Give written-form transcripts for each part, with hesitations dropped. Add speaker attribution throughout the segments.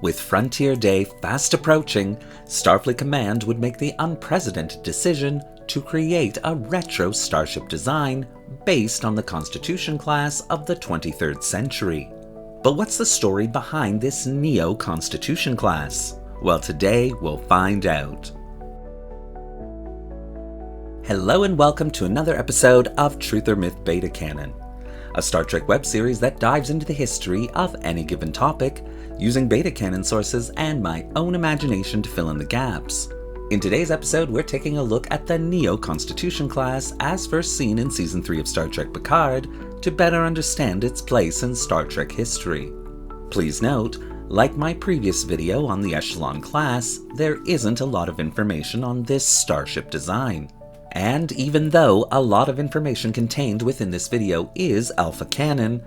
Speaker 1: With Frontier Day fast approaching, Starfleet Command would make the unprecedented decision to create a retro starship design based on the Constitution class of the 23rd century. But what's the story behind this Neo-Constitution class? Well, today we'll find out. Hello and welcome to another episode of Truth or Myth Beta Canon, a Star Trek web series that dives into the history of any given topic, using beta canon sources and my own imagination to fill in the gaps. In today's episode, we're taking a look at the Neo-Constitution class as first seen in Season 3 of Star Trek Picard to better understand its place in Star Trek history. Please note, like my previous video on the Echelon class, there isn't a lot of information on this starship design. And even though a lot of information contained within this video is alpha canon,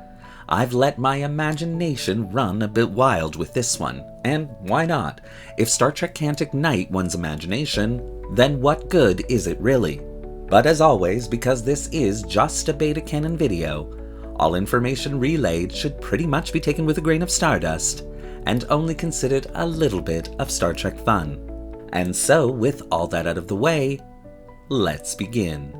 Speaker 1: I've let my imagination run a bit wild with this one. And why not? If Star Trek can't ignite one's imagination, then what good is it really? But as always, because this is just a beta canon video, all information relayed should pretty much be taken with a grain of stardust, and only considered a little bit of Star Trek fun. And so, with all that out of the way, let's begin.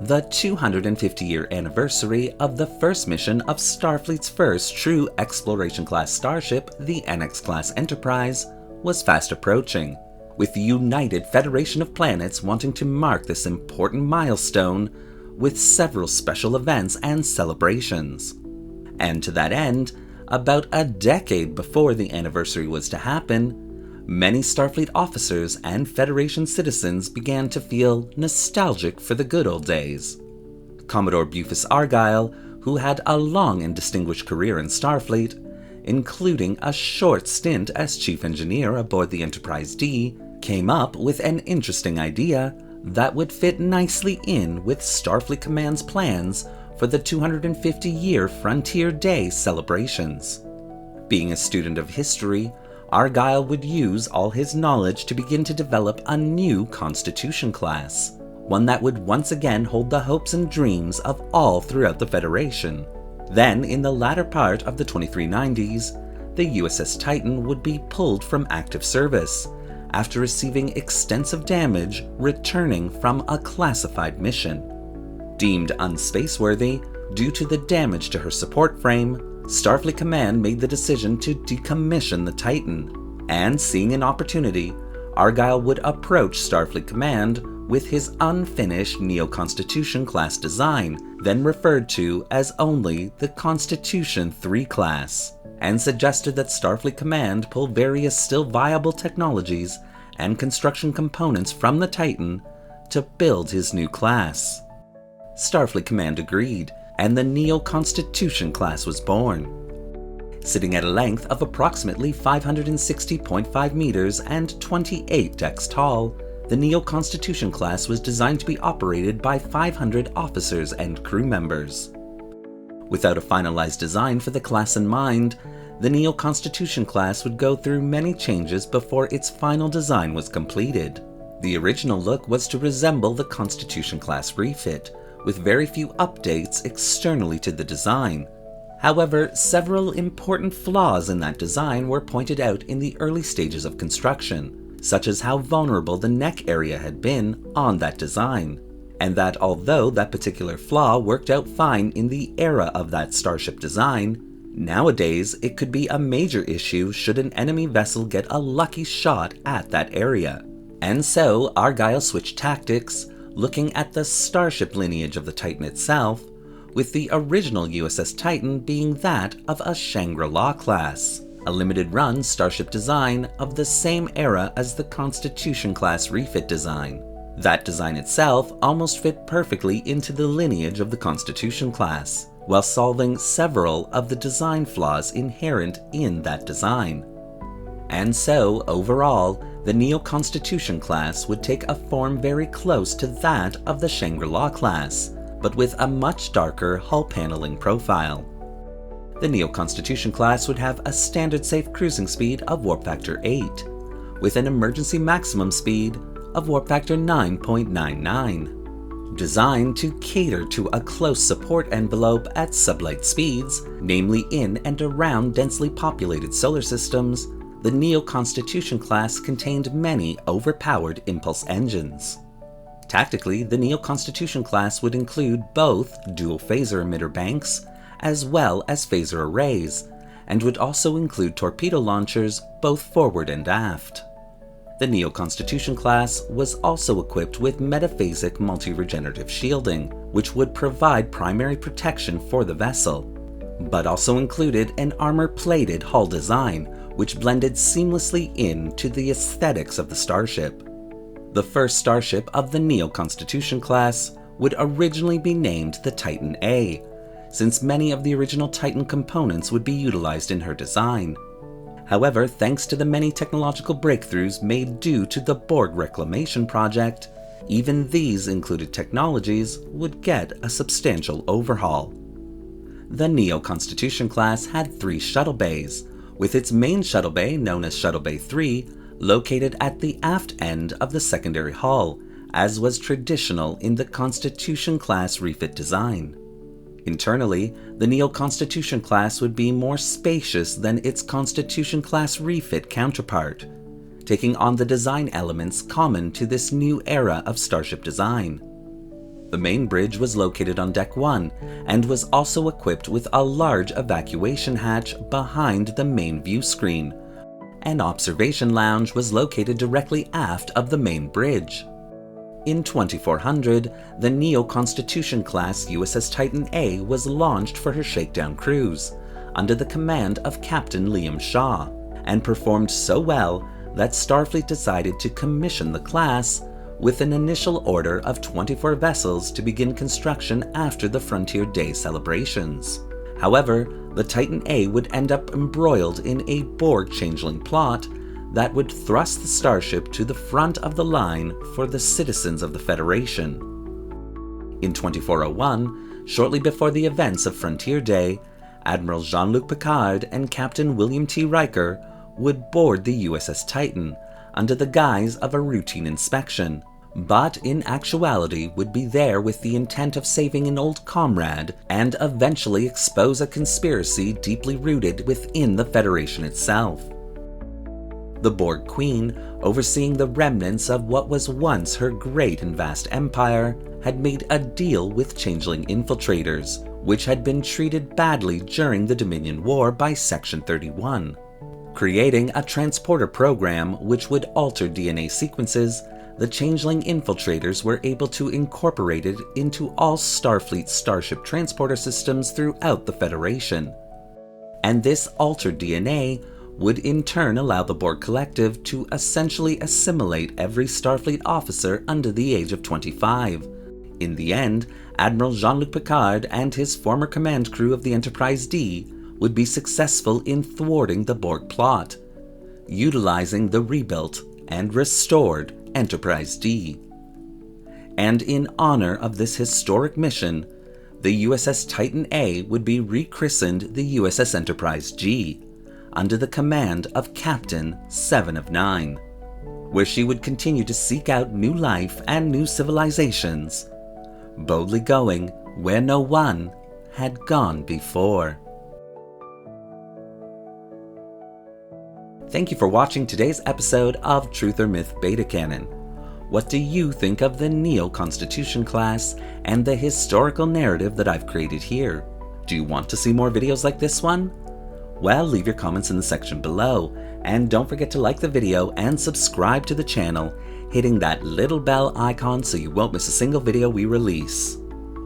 Speaker 1: The 250-year anniversary of the first mission of Starfleet's first true exploration-class starship, the NX-class Enterprise, was fast approaching, with the United Federation of Planets wanting to mark this important milestone with several special events and celebrations. And to that end, about a decade before the anniversary was to happen, many Starfleet officers and Federation citizens began to feel nostalgic for the good old days. Commodore Bufus Argyll, who had a long and distinguished career in Starfleet, including a short stint as chief engineer aboard the Enterprise D, came up with an interesting idea that would fit nicely in with Starfleet Command's plans for the 250-year Frontier Day celebrations. Being a student of history, Argyll would use all his knowledge to begin to develop a new Constitution class, one that would once again hold the hopes and dreams of all throughout the Federation. Then, in the latter part of the 2390s, the USS Titan would be pulled from active service, after receiving extensive damage returning from a classified mission. Deemed unspaceworthy due to the damage to her support frame, Starfleet Command made the decision to decommission the Titan, and seeing an opportunity, Argyll would approach Starfleet Command with his unfinished Neo-Constitution class design, then referred to as only the Constitution 3 class, and suggested that Starfleet Command pull various still viable technologies and construction components from the Titan to build his new class. Starfleet Command agreed, and the Neo-Constitution class was born. Sitting at a length of approximately 560.5 meters and 28 decks tall, the Neo-Constitution class was designed to be operated by 500 officers and crew members. Without a finalized design for the class in mind, the Neo-Constitution class would go through many changes before its final design was completed. The original look was to resemble the Constitution class refit, with very few updates externally to the design. However, several important flaws in that design were pointed out in the early stages of construction, such as how vulnerable the neck area had been on that design, and that although that particular flaw worked out fine in the era of that starship design, nowadays it could be a major issue should an enemy vessel get a lucky shot at that area. And so Argyll switched tactics, looking at the starship lineage of the Titan itself, with the original USS Titan being that of a Shangri-La class, a limited-run starship design of the same era as the Constitution class refit design. That design itself almost fit perfectly into the lineage of the Constitution class, while solving several of the design flaws inherent in that design. And so, overall, the Neo-Constitution class would take a form very close to that of the Shangri-La class, but with a much darker hull paneling profile. The Neo-Constitution class would have a standard safe cruising speed of warp factor 8, with an emergency maximum speed of warp factor 9.99. Designed to cater to a close support envelope at sublight speeds, namely in and around densely populated solar systems, the Neo-Constitution class contained many overpowered impulse engines. Tactically, the Neo-Constitution class would include both dual phaser emitter banks as well as phaser arrays, and would also include torpedo launchers both forward and aft. The Neo-Constitution class was also equipped with metaphasic multi-regenerative shielding, which would provide primary protection for the vessel, but also included an armor-plated hull design, which blended seamlessly into the aesthetics of the starship. The first starship of the Neo-Constitution class would originally be named the Titan A, since many of the original Titan components would be utilized in her design. However, thanks to the many technological breakthroughs made due to the Borg Reclamation Project, even these included technologies would get a substantial overhaul. The Neo-Constitution class had 3 shuttle bays, with its main shuttle bay, known as Shuttle Bay 3, located at the aft end of the secondary hull, as was traditional in the Constitution class refit design. Internally, the Neo-Constitution class would be more spacious than its Constitution class refit counterpart, taking on the design elements common to this new era of starship design. The main bridge was located on Deck 1 and was also equipped with a large evacuation hatch behind the main view screen. An observation lounge was located directly aft of the main bridge. In 2400, the Neo-Constitution class USS Titan A was launched for her shakedown cruise, under the command of Captain Liam Shaw, and performed so well that Starfleet decided to commission the class with an initial order of 24 vessels to begin construction after the Frontier Day celebrations. However, the Titan A would end up embroiled in a Borg changeling plot that would thrust the starship to the front of the line for the citizens of the Federation. In 2401, shortly before the events of Frontier Day, Admiral Jean-Luc Picard and Captain William T. Riker would board the USS Titan under the guise of a routine inspection, but in actuality would be there with the intent of saving an old comrade and eventually expose a conspiracy deeply rooted within the Federation itself. The Borg Queen, overseeing the remnants of what was once her great and vast empire, had made a deal with changeling infiltrators, which had been treated badly during the Dominion War by Section 31. Creating a transporter program which would alter DNA sequences, the changeling infiltrators were able to incorporate it into all Starfleet starship transporter systems throughout the Federation. And this altered DNA would in turn allow the Borg Collective to essentially assimilate every Starfleet officer under the age of 25. In the end, Admiral Jean-Luc Picard and his former command crew of the Enterprise D would be successful in thwarting the Borg plot, utilizing the rebuilt and restored Enterprise D. And in honor of this historic mission, the USS Titan A would be rechristened the USS Enterprise G, under the command of Captain 7 of 9, where she would continue to seek out new life and new civilizations, boldly going where no one had gone before. Thank you for watching today's episode of Truth or Myth Beta Canon. What do you think of the Neo-Constitution class and the historical narrative that I've created here? Do you want to see more videos like this one? Well, leave your comments in the section below, and don't forget to like the video and subscribe to the channel, hitting that little bell icon so you won't miss a single video we release.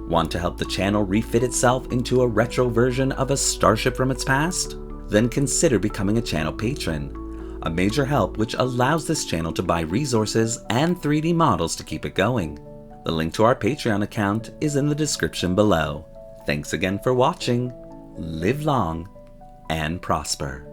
Speaker 1: Want to help the channel refit itself into a retro version of a starship from its past? Then consider becoming a channel patron, a major help which allows this channel to buy resources and 3D models to keep it going. The link to our Patreon account is in the description below. Thanks again for watching. Live long and prosper.